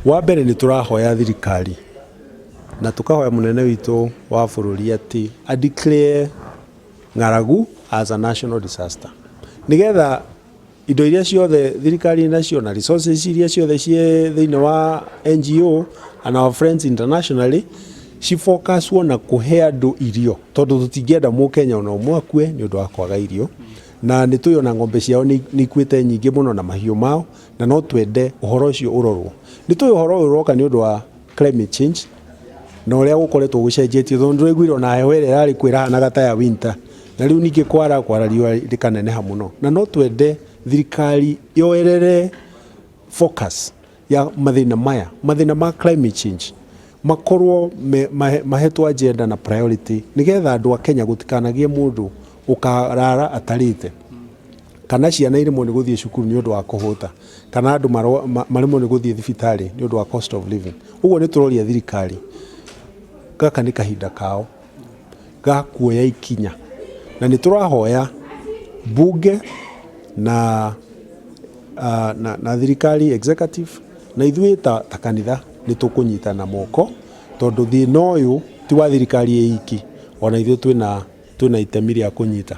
Wa mbere nĩ tũrahoya thirikari na tukahoya munene witũ wa bũrũri ati a declare ng'aragu as a national disaster. Nigetha indo iria ciothe thirikari nacio na resources iria ciothe cie thĩinĩ wa NGO and our friends internationally focus na kuhe andũ irio, tondũ tũtingĩenda Mũkenya ona ũmwe akue nĩ ũndũ wa kwaga irio, na nĩ tũyona ng'ombe ciao nĩ ikuĩte nyingĩ mũno na mahiũ mao, na no twende ũhoro ũcio ũrorwo. Nĩ tũĩ ũhoro ũyũ ũroka nĩ ũndũ wa climate change na ũrĩa gũkoretwo gũcenjetie, tondũ ndũraiguire na heho ĩrĩa yarĩ kwĩra hanaga ta ya winter, na rĩu ningĩ kwara riũa rĩkaneneha mũno, na no twende thirikari yoerere focus ya mathĩna ma climate change makorwo mahetwo agenda na priority, nigetha andũ a Kenya gũtikanagie mũndũ ũkarara atarĩte, kana ciana irĩmwo nĩ gũthiĩ cukuru nĩ ũndũ wa kũhũta, kana andũ marĩmwo nĩ gũthiĩ thibitarĩ nĩ ũndũ wa cost of living. Ũguo nĩ tũroria thirikari gaka nĩ kahinda kao ga kuoya ikinya, na nĩ tũrahoya bunge na thirikari executive na ithuĩ ta kanitha nĩ tũkũnyitana moko, tondũ thĩna ũyũ ti wa thirikari ĩiki, ona ithuĩ twĩna itemi rĩa kũnyita.